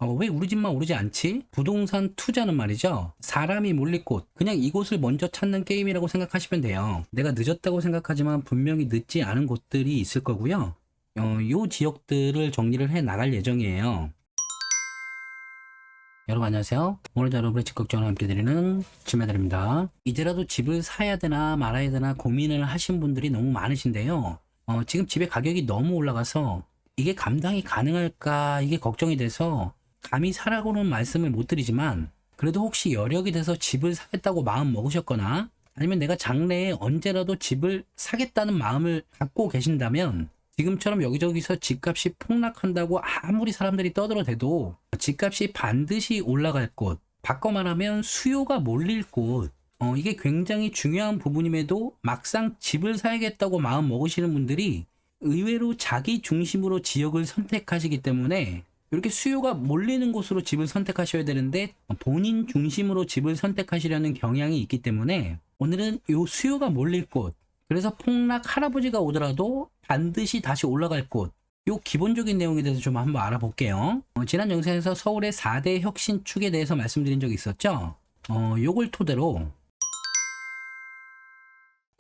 왜 우리 집만 오르지 않지? 부동산 투자는 말이죠. 사람이 몰릴 곳, 그냥 이곳을 먼저 찾는 게임이라고 생각하시면 돼요. 내가 늦었다고 생각하지만 분명히 늦지 않은 곳들이 있을 거고요. 요 지역들을 정리를 해 나갈 예정이에요. 여러분 안녕하세요. 오늘도 여러분의 집 걱정을 함께 드리는 지메달입니다. 이제라도 집을 사야 되나 말아야 되나 고민을 하신 분들이 너무 많으신데요. 지금 집의 가격이 너무 올라가서 이게 감당이 가능할까 이게 걱정이 돼서 감히 사라고는 말씀을 못 드리지만, 그래도 혹시 여력이 돼서 집을 사겠다고 마음 먹으셨거나 아니면 내가 장래에 언제라도 집을 사겠다는 마음을 갖고 계신다면, 지금처럼 여기저기서 집값이 폭락한다고 아무리 사람들이 떠들어대도 집값이 반드시 올라갈 곳, 바꿔 말하면 수요가 몰릴 곳, 이게 굉장히 중요한 부분임에도 막상 집을 사야겠다고 마음 먹으시는 분들이 의외로 자기 중심으로 지역을 선택하시기 때문에, 이렇게 수요가 몰리는 곳으로 집을 선택하셔야 되는데 본인 중심으로 집을 선택하시려는 경향이 있기 때문에, 오늘은 이 수요가 몰릴 곳, 그래서 폭락 할아버지가 오더라도 반드시 다시 올라갈 곳, 요 기본적인 내용에 대해서 좀 한번 알아볼게요. 지난 영상에서 서울의 4대 혁신축에 대해서 말씀드린 적이 있었죠. 요걸 토대로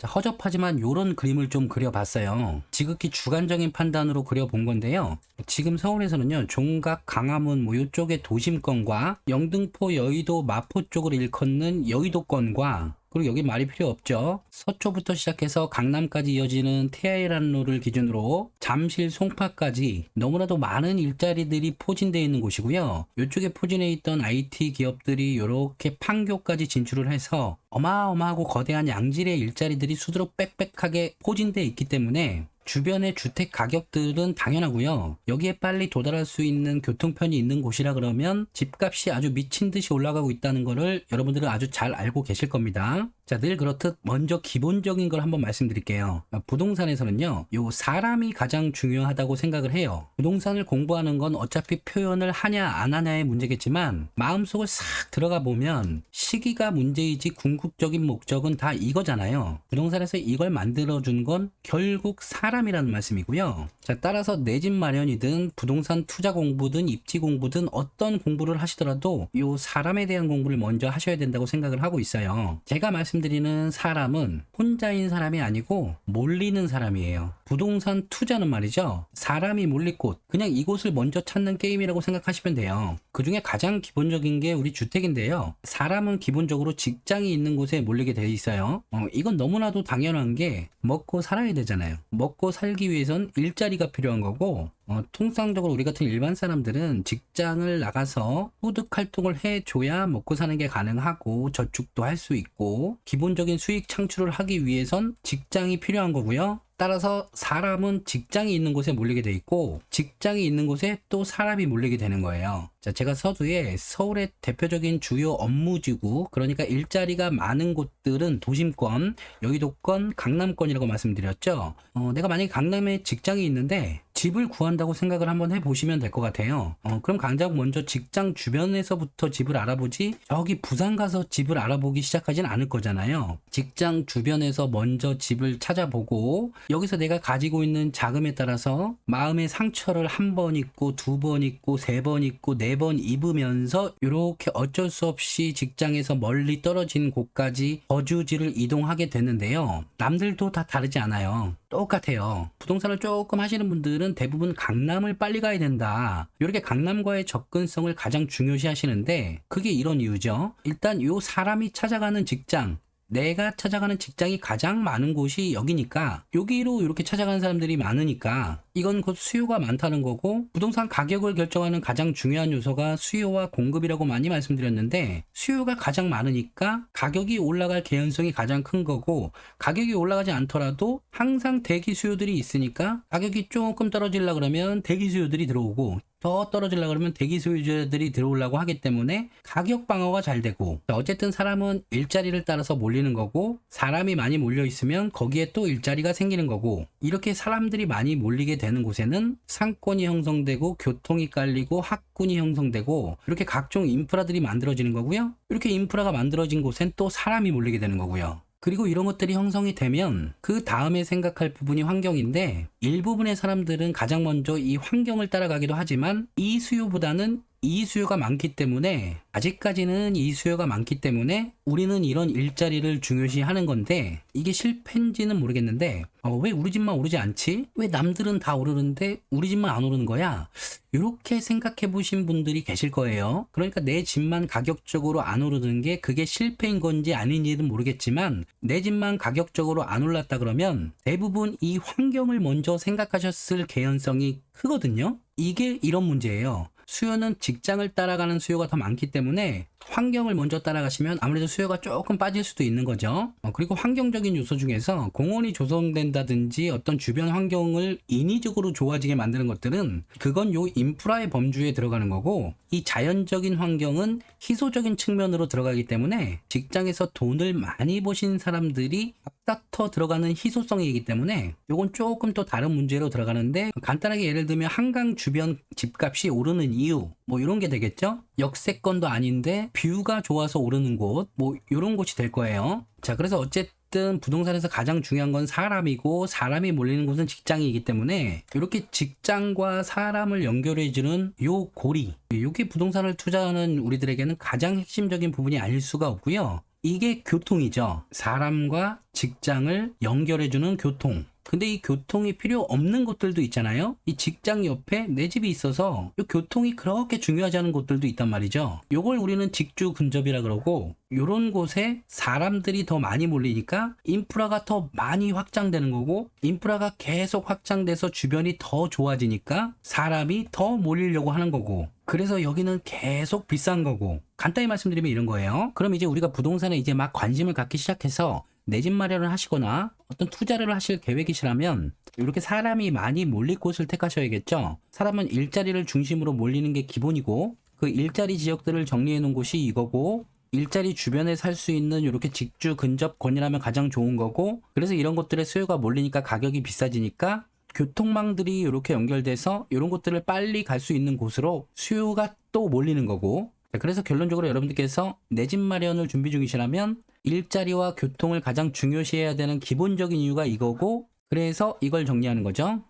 허접하지만 요런 그림을 좀 그려봤어요. 지극히 주관적인 판단으로 그려본 건데요. 지금 서울에서는요, 종각, 강화문 뭐 요쪽의 도심권과 영등포, 여의도, 마포 쪽을 일컫는 여의도권과, 그리고 여기 말이 필요 없죠. 서초부터 시작해서 강남까지 이어지는 태아이란로를 기준으로 잠실, 송파까지 너무나도 많은 일자리들이 포진되어 있는 곳이고요. 이쪽에 포진해 있던 IT 기업들이 이렇게 판교까지 진출을 해서 어마어마하고 거대한 양질의 일자리들이 수두룩 빽빽하게 포진되어 있기 때문에 주변의 주택 가격들은 당연하고요. 여기에 빨리 도달할 수 있는 교통편이 있는 곳이라 그러면 집값이 아주 미친 듯이 올라가고 있다는 것을 여러분들은 아주 잘 알고 계실 겁니다. 자, 늘 그렇듯 먼저 기본적인 걸 한번 말씀드릴게요. 부동산에서는요, 요 사람이 가장 중요하다고 생각을 해요. 부동산을 공부하는 건 어차피 표현을 하냐 안 하냐의 문제겠지만, 마음속을 싹 들어가 보면 시기가 문제이지 궁극적인 목적은 다 이거잖아요. 부동산에서 이걸 만들어준 건 결국 사람이라는 말씀이고요. 자, 따라서 내 집 마련이든 부동산 투자 공부든 입지 공부든 어떤 공부를 하시더라도 요 사람에 대한 공부를 먼저 하셔야 된다고 생각을 하고 있어요. 제가 말씀드리는 사람은 혼자인 사람이 아니고 몰리는 사람이에요. 부동산 투자는 말이죠, 사람이 몰릴 곳, 그냥 이곳을 먼저 찾는 게임이라고 생각하시면 돼요. 그 중에 가장 기본적인 게 우리 주택인데요. 사람은 기본적으로 직장이 있는 곳에 몰리게 돼 있어요. 이건 너무나도 당연한 게 먹고 살아야 되잖아요. 먹고 살기 위해선 일자리가 필요한 거고, 통상적으로 우리 같은 일반 사람들은 직장을 나가서 소득 활동을 해줘야 먹고 사는 게 가능하고 저축도 할 수 있고 기본적인 수익 창출을 하기 위해선 직장이 필요한 거고요. 따라서 사람은 직장이 있는 곳에 몰리게 돼 있고, 직장이 있는 곳에 또 사람이 몰리게 되는 거예요. 자, 제가 서두에 서울의 대표적인 주요 업무지구, 그러니까 일자리가 많은 곳들은 도심권, 여의도권, 강남권이라고 말씀드렸죠. 내가 만약에 강남에 직장이 있는데 집을 구한다고 생각을 한번 해보시면 될 것 같아요. 그럼 당장 먼저 직장 주변에서부터 집을 알아보지, 저기 부산 가서 집을 알아보기 시작하진 않을 거잖아요. 직장 주변에서 먼저 집을 찾아보고, 여기서 내가 가지고 있는 자금에 따라서 마음의 상처를 한 번 입고 두 번 입고 세 번 입고 네 번 입으면서 이렇게 어쩔 수 없이 직장에서 멀리 떨어진 곳까지 거주지를 이동하게 되는데요. 남들도 다 다르지 않아요. 똑같아요. 부동산을 조금 하시는 분들은 대부분 강남을 빨리 가야 된다, 이렇게 강남과의 접근성을 가장 중요시 하시는데, 그게 이런 이유죠. 일단 요 사람이 찾아가는 직장, 내가 찾아가는 직장이 가장 많은 곳이 여기니까, 여기로 이렇게 찾아가는 사람들이 많으니까 이건 곧 수요가 많다는 거고, 부동산 가격을 결정하는 가장 중요한 요소가 수요와 공급이라고 많이 말씀드렸는데, 수요가 가장 많으니까 가격이 올라갈 개연성이 가장 큰 거고, 가격이 올라가지 않더라도 항상 대기 수요들이 있으니까 가격이 조금 떨어지려고 그러면 대기 수요들이 들어오고, 더 떨어지려고 그러면 대기 소유주들이 들어오려고 하기 때문에 가격 방어가 잘 되고, 어쨌든 사람은 일자리를 따라서 몰리는 거고, 사람이 많이 몰려 있으면 거기에 또 일자리가 생기는 거고, 이렇게 사람들이 많이 몰리게 되는 곳에는 상권이 형성되고 교통이 깔리고 학군이 형성되고 이렇게 각종 인프라들이 만들어지는 거고요. 이렇게 인프라가 만들어진 곳엔 또 사람이 몰리게 되는 거고요. 그리고 이런 것들이 형성이 되면 그 다음에 생각할 부분이 환경인데, 일부분의 사람들은 가장 먼저 이 환경을 따라가기도 하지만 이 수요보다는 이 수요가 많기 때문에 아직까지는 이 수요가 많기 때문에 우리는 이런 일자리를 중요시 하는 건데 이게 실패인지는 모르겠는데 왜 우리 집만 오르지 않지? 왜 남들은 다 오르는데 우리 집만 안 오르는 거야? 이렇게 생각해 보신 분들이 계실 거예요. 그러니까 내 집만 가격적으로 안 오르는 게 그게 실패인 건지 아닌지는 모르겠지만 내 집만 가격적으로 안 올랐다 그러면 대부분 이 환경을 먼저 생각하셨을 개연성이 크거든요. 이게 이런 문제예요. 수요는 직장을 따라가는 수요가 더 많기 때문에 환경을 먼저 따라가시면 아무래도 수요가 조금 빠질 수도 있는 거죠. 그리고 환경적인 요소 중에서 공원이 조성된다든지 어떤 주변 환경을 인위적으로 좋아지게 만드는 것들은 그건 요 인프라의 범주에 들어가는 거고 이 자연적인 환경은 희소적인 측면으로 들어가기 때문에 직장에서 돈을 많이 버신 사람들이 앞다퉈 들어가는 희소성이기 때문에 요건 조금 또 다른 문제로 들어가는데 간단하게 예를 들면 한강 주변 집값이 오르는 이유 뭐 이런 게 되겠죠. 역세권도 아닌데 뷰가 좋아서 오르는 곳 뭐 이런 곳이 될 거예요. 자, 그래서 어쨌든 부동산에서 가장 중요한 건 사람이고 사람이 몰리는 곳은 직장이기 때문에 이렇게 직장과 사람을 연결해주는 요 고리 이게 부동산을 투자하는 우리들에게는 가장 핵심적인 부분이 아닐 수가 없고요. 이게 교통이죠. 사람과 직장을 연결해주는 교통. 근데 이 교통이 필요 없는 곳들도 있잖아요. 이 직장 옆에 내 집이 있어서 이 교통이 그렇게 중요하지 않은 곳들도 있단 말이죠. 요걸 우리는 직주 근접이라 그러고 요런 곳에 사람들이 더 많이 몰리니까 인프라가 더 많이 확장되는 거고 인프라가 계속 확장돼서 주변이 더 좋아지니까 사람이 더 몰리려고 하는 거고 그래서 여기는 계속 비싼 거고 간단히 말씀드리면 이런 거예요. 그럼 이제 우리가 부동산에 이제 막 관심을 갖기 시작해서 내 집 마련을 하시거나 어떤 투자를 하실 계획이시라면 이렇게 사람이 많이 몰릴 곳을 택하셔야겠죠. 사람은 일자리를 중심으로 몰리는 게 기본이고 그 일자리 지역들을 정리해 놓은 곳이 이거고 일자리 주변에 살 수 있는 이렇게 직주 근접권이라면 가장 좋은 거고 그래서 이런 것들의 수요가 몰리니까 가격이 비싸지니까 교통망들이 이렇게 연결돼서 이런 곳들을 빨리 갈 수 있는 곳으로 수요가 또 몰리는 거고 그래서 결론적으로 여러분들께서 내 집 마련을 준비 중이시라면 일자리와 교통을 가장 중요시해야 되는 기본적인 이유가 이거고 그래서 이걸 정리하는 거죠.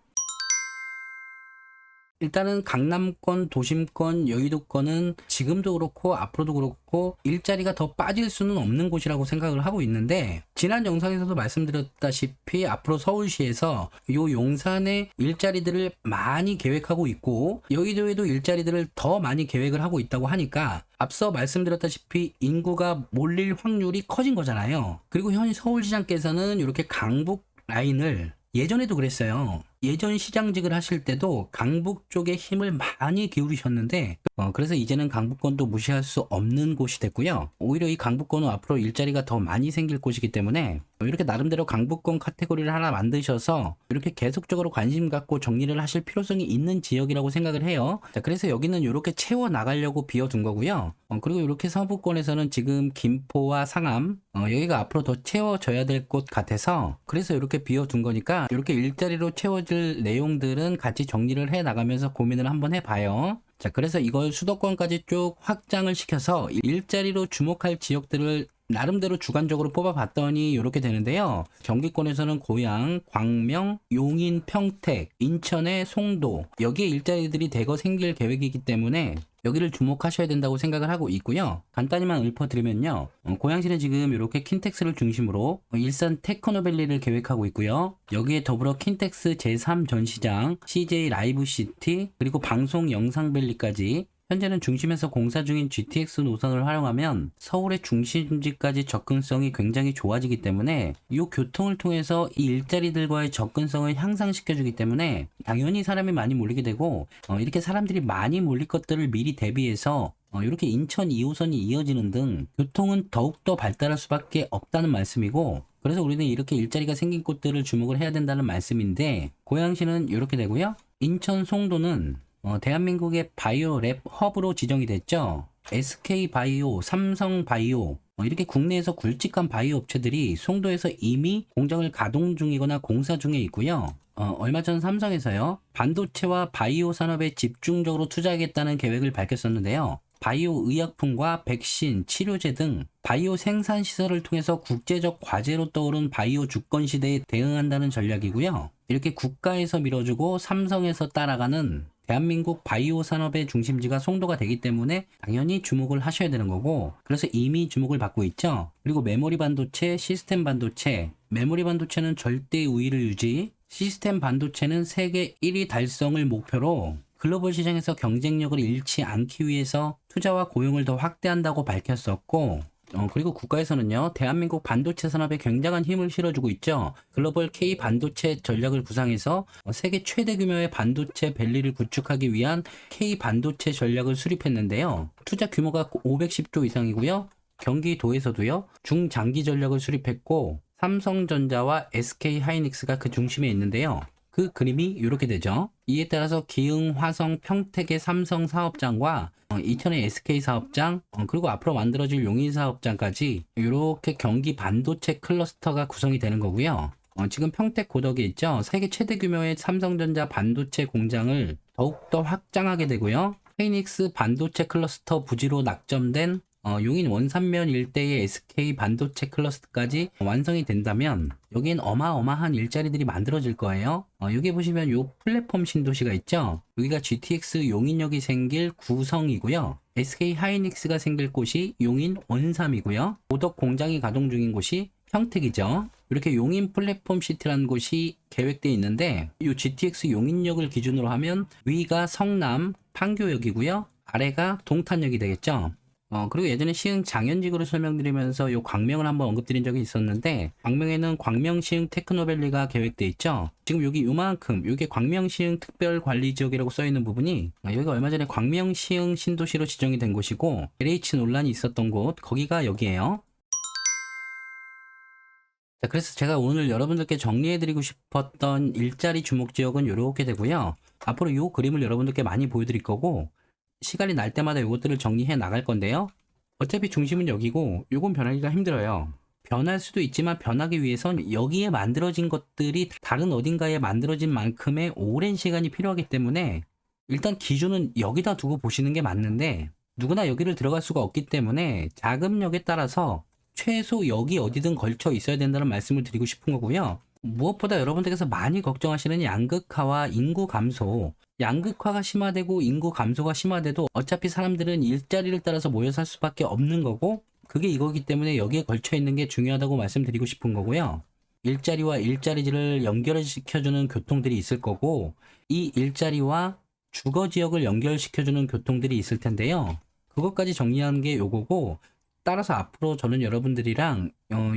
일단은 강남권, 도심권, 여의도권은 지금도 그렇고 앞으로도 그렇고 일자리가 더 빠질 수는 없는 곳이라고 생각을 하고 있는데 지난 영상에서도 말씀드렸다시피 앞으로 서울시에서 요 용산에 일자리들을 많이 계획하고 있고 여의도에도 일자리들을 더 많이 계획을 하고 있다고 하니까 앞서 말씀드렸다시피 인구가 몰릴 확률이 커진 거잖아요. 그리고 현 서울시장께서는 이렇게 강북 라인을 예전에도 그랬어요. 예전 시장직을 하실 때도 강북 쪽에 힘을 많이 기울이셨는데 그래서 이제는 강북권도 무시할 수 없는 곳이 됐고요. 오히려 이 강북권은 앞으로 일자리가 더 많이 생길 곳이기 때문에 이렇게 나름대로 강북권 카테고리를 하나 만드셔서 이렇게 계속적으로 관심 갖고 정리를 하실 필요성이 있는 지역이라고 생각을 해요. 자, 그래서 여기는 이렇게 채워 나가려고 비워둔 거고요. 그리고 이렇게 서부권에서는 지금 김포와 상암 여기가 앞으로 더 채워져야 될 곳 같아서 그래서 이렇게 비워둔 거니까 이렇게 일자리로 채워질 내용들은 같이 정리를 해 나가면서 고민을 한번 해봐요. 자, 그래서 이걸 수도권까지 쭉 확장을 시켜서 일자리로 주목할 지역들을 나름대로 주관적으로 뽑아봤더니 이렇게 되는데요. 경기권에서는 고양, 광명, 용인, 평택, 인천의 송도 여기에 일자리들이 대거 생길 계획이기 때문에 여기를 주목하셔야 된다고 생각을 하고 있고요. 간단히만 읊어드리면요. 고양시는 지금 이렇게 킨텍스를 중심으로 일산 테크노밸리를 계획하고 있고요. 여기에 더불어 킨텍스 제3 전시장, CJ 라이브시티, 그리고 방송 영상밸리까지 현재는 중심에서 공사 중인 GTX 노선을 활용하면 서울의 중심지까지 접근성이 굉장히 좋아지기 때문에 이 교통을 통해서 이 일자리들과의 접근성을 향상시켜주기 때문에 당연히 사람이 많이 몰리게 되고 이렇게 사람들이 많이 몰릴 것들을 미리 대비해서 이렇게 인천 2호선이 이어지는 등 교통은 더욱더 발달할 수밖에 없다는 말씀이고 그래서 우리는 이렇게 일자리가 생긴 곳들을 주목을 해야 된다는 말씀인데 고양시는 이렇게 되고요. 인천 송도는 대한민국의 바이오 랩 허브로 지정이 됐죠. SK바이오, 삼성바이오 이렇게 국내에서 굵직한 바이오 업체들이 송도에서 이미 공장을 가동 중이거나 공사 중에 있고요. 얼마 전 삼성에서요. 반도체와 바이오 산업에 집중적으로 투자하겠다는 계획을 밝혔었는데요. 바이오 의약품과 백신, 치료제 등 바이오 생산 시설을 통해서 국제적 과제로 떠오른 바이오 주권 시대에 대응한다는 전략이고요. 이렇게 국가에서 밀어주고 삼성에서 따라가는 대한민국 바이오 산업의 중심지가 송도가 되기 때문에 당연히 주목을 하셔야 되는 거고, 그래서 이미 주목을 받고 있죠. 그리고 메모리 반도체, 시스템 반도체, 메모리 반도체는 절대 우위를 유지, 시스템 반도체는 세계 1위 달성을 목표로 글로벌 시장에서 경쟁력을 잃지 않기 위해서 투자와 고용을 더 확대한다고 밝혔었고, 그리고 국가에서는요, 대한민국 반도체 산업에 굉장한 힘을 실어주고 있죠. 글로벌 K 반도체 전략을 구상해서 세계 최대 규모의 반도체 밸리를 구축하기 위한 K 반도체 전략을 수립했는데요. 투자 규모가 510조 이상이고요. 경기도에서도요, 중장기 전략을 수립했고, 삼성전자와 SK 하이닉스가 그 중심에 있는데요. 그 그림이 이렇게 되죠. 이에 따라서 기흥, 화성, 평택의 삼성 사업장과 이천의 SK 사업장, 그리고 앞으로 만들어질 용인 사업장까지 이렇게 경기 반도체 클러스터가 구성이 되는 거고요. 지금 평택 고덕에 있죠. 세계 최대 규모의 삼성전자 반도체 공장을 더욱더 확장하게 되고요. 하이닉스 반도체 클러스터 부지로 낙점된 용인 원산면 일대의 SK 반도체 클러스터까지 완성이 된다면 여기엔 어마어마한 일자리들이 만들어질 거예요. 여기 보시면 요 플랫폼 신도시가 있죠. 여기가 GTX 용인역이 생길 구성이고요. SK 하이닉스가 생길 곳이 용인 원삼이고요. 고덕 공장이 가동 중인 곳이 평택이죠. 이렇게 용인 플랫폼 시티라는 곳이 계획되어 있는데 이 GTX 용인역을 기준으로 하면 위가 성남 판교역이고요. 아래가 동탄역이 되겠죠. 그리고 예전에 시흥 장현직으로 설명드리면서 요 광명을 한번 언급드린 적이 있었는데, 광명에는 광명 시흥 테크노밸리가 계획돼 있죠. 지금 여기 요만큼, 요게 광명 시흥 특별관리지역이라고 써있는 부분이, 여기가 얼마 전에 광명 시흥 신도시로 지정이 된 곳이고, LH 논란이 있었던 곳, 거기가 여기에요. 자, 그래서 제가 오늘 여러분들께 정리해드리고 싶었던 일자리 주목 지역은 이렇게 되고요. 앞으로 요 그림을 여러분들께 많이 보여드릴 거고, 시간이 날 때마다 이것들을 정리해 나갈 건데요. 어차피 중심은 여기고 요건 변하기가 힘들어요. 변할 수도 있지만 변하기 위해선 여기에 만들어진 것들이 다른 어딘가에 만들어진 만큼의 오랜 시간이 필요하기 때문에 일단 기준은 여기다 두고 보시는 게 맞는데, 누구나 여기를 들어갈 수가 없기 때문에 자금력에 따라서 최소 여기 어디든 걸쳐 있어야 된다는 말씀을 드리고 싶은 거고요. 무엇보다 여러분들께서 많이 걱정하시는 양극화와 인구 감소, 양극화가 심화되고 인구 감소가 심화돼도 어차피 사람들은 일자리를 따라서 모여 살 수밖에 없는 거고, 그게 이거기 때문에 여기에 걸쳐 있는 게 중요하다고 말씀드리고 싶은 거고요. 일자리와 일자리를 연결시켜주는 교통들이 있을 거고, 이 일자리와 주거 지역을 연결시켜주는 교통들이 있을 텐데요. 그것까지 정리하는 게 요거고, 따라서 앞으로 저는 여러분들이랑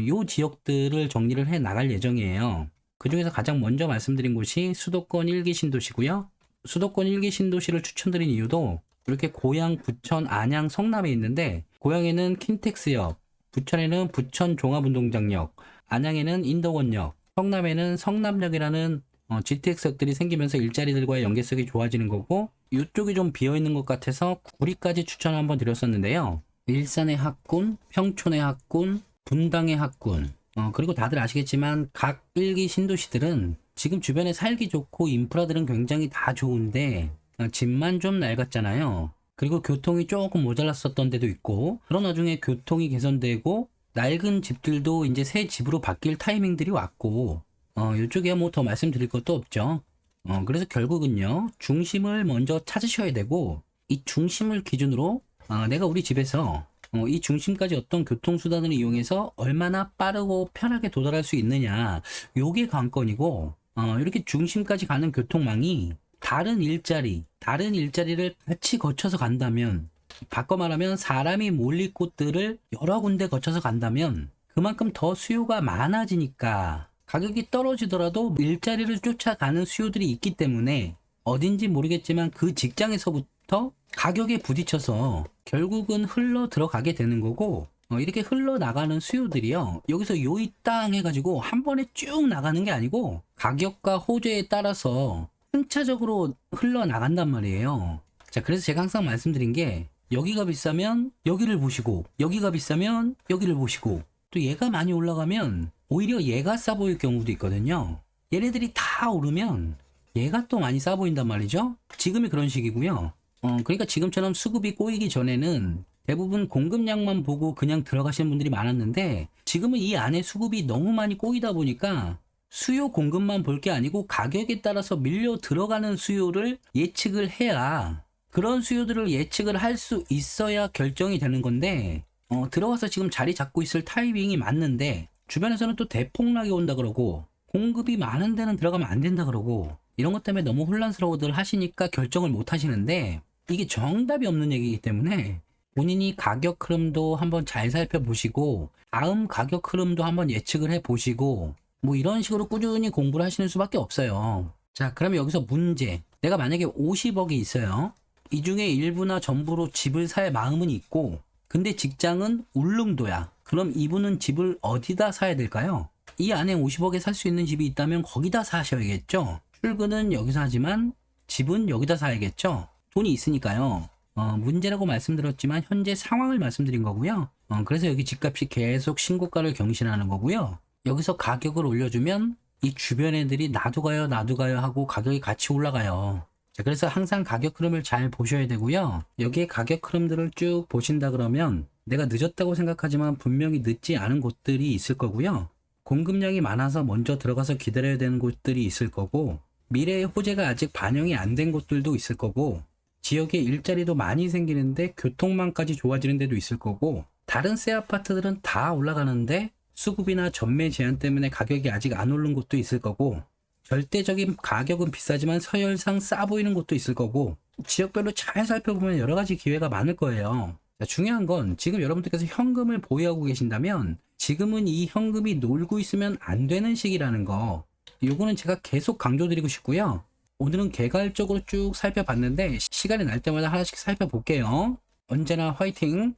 요 지역들을 정리를 해 나갈 예정이에요. 그 중에서 가장 먼저 말씀드린 곳이 수도권 1기 신도시고요. 수도권 1기 신도시를 추천드린 이유도 이렇게 고양, 부천, 안양, 성남에 있는데, 고양에는 킨텍스역, 부천에는 부천 종합운동장역, 안양에는 인덕원역, 성남에는 성남역이라는 GTX역들이 생기면서 일자리들과의 연계성이 좋아지는 거고, 이쪽이 좀 비어있는 것 같아서 구리까지 추천을 한번 드렸었는데요. 일산의 학군, 평촌의 학군, 분당의 학군, 그리고 다들 아시겠지만 각 1기 신도시들은 지금 주변에 살기 좋고 인프라들은 굉장히 다 좋은데 집만 좀 낡았잖아요. 그리고 교통이 조금 모자랐었던 데도 있고, 그런 와중에 교통이 개선되고 낡은 집들도 이제 새 집으로 바뀔 타이밍들이 왔고, 이쪽에 뭐 더 말씀드릴 것도 없죠. 그래서 결국은요, 중심을 먼저 찾으셔야 되고, 이 중심을 기준으로 내가 우리 집에서 이 중심까지 어떤 교통수단을 이용해서 얼마나 빠르고 편하게 도달할 수 있느냐, 요게 관건이고, 이렇게 중심까지 가는 교통망이 다른 일자리를 같이 거쳐서 간다면, 바꿔 말하면 사람이 몰릴 곳들을 여러 군데 거쳐서 간다면 그만큼 더 수요가 많아지니까 가격이 떨어지더라도 일자리를 쫓아가는 수요들이 있기 때문에 어딘지 모르겠지만 그 직장에서부터 가격에 부딪혀서 결국은 흘러 들어가게 되는 거고, 이렇게 흘러나가는 수요들이요, 여기서 요이 땅 해가지고 한 번에 쭉 나가는 게 아니고 가격과 호재에 따라서 순차적으로 흘러나간단 말이에요. 자, 그래서 제가 항상 말씀드린 게, 여기가 비싸면 여기를 보시고, 여기가 비싸면 여기를 보시고, 또 얘가 많이 올라가면 오히려 얘가 싸 보일 경우도 있거든요. 얘네들이 다 오르면 얘가 또 많이 싸 보인단 말이죠. 지금이 그런 시기고요. 그러니까 지금처럼 수급이 꼬이기 전에는 대부분 공급량만 보고 그냥 들어가시는 분들이 많았는데, 지금은 이 안에 수급이 너무 많이 꼬이다 보니까 수요 공급만 볼 게 아니고 가격에 따라서 밀려 들어가는 수요를 예측을 해야 그런 수요들을 예측을 할 수 있어야 결정이 되는 건데 들어와서 지금 자리 잡고 있을 타이밍이 맞는데 주변에서는 또 대폭락이 온다 그러고 공급이 많은 데는 들어가면 안 된다 그러고 이런 것 때문에 너무 혼란스러워들 하시니까 결정을 못 하시는데 이게 정답이 없는 얘기이기 때문에 본인이 가격 흐름도 한번 잘 살펴보시고 다음 가격 흐름도 한번 예측을 해보시고 뭐 이런 식으로 꾸준히 공부를 하시는 수밖에 없어요. 자, 그러면 여기서 문제. 내가 만약에 50억이 있어요. 이 중에 일부나 전부로 집을 살 마음은 있고 근데 직장은 울릉도야. 그럼 이분은 집을 어디다 사야 될까요? 이 안에 50억에 살 수 있는 집이 있다면 거기다 사셔야겠죠. 출근은 여기서 하지만 집은 여기다 사야겠죠. 돈이 있으니까요. 문제라고 말씀드렸지만 현재 상황을 말씀드린 거고요. 그래서 여기 집값이 계속 신고가를 경신하는 거고요. 여기서 가격을 올려주면 이 주변 애들이 나도 가요 하고 가격이 같이 올라가요. 자, 그래서 항상 가격 흐름을 잘 보셔야 되고요. 여기에 가격 흐름들을 쭉 보신다 그러면 내가 늦었다고 생각하지만 분명히 늦지 않은 곳들이 있을 거고요. 공급량이 많아서 먼저 들어가서 기다려야 되는 곳들이 있을 거고 미래의 호재가 아직 반영이 안 된 곳들도 있을 거고 지역에 일자리도 많이 생기는데 교통망까지 좋아지는 데도 있을 거고 다른 새 아파트들은 다 올라가는데 수급이나 전매 제한 때문에 가격이 아직 안 오른 곳도 있을 거고 절대적인 가격은 비싸지만 서열상 싸 보이는 곳도 있을 거고 지역별로 잘 살펴보면 여러 가지 기회가 많을 거예요. 자, 중요한 건 지금 여러분들께서 현금을 보유하고 계신다면 지금은 이 현금이 놀고 있으면 안 되는 시기라는 거 요거는 제가 계속 강조드리고 싶고요. 오늘은 개괄적으로 쭉 살펴봤는데 시간이 날 때마다 하나씩 살펴볼게요. 언제나 화이팅!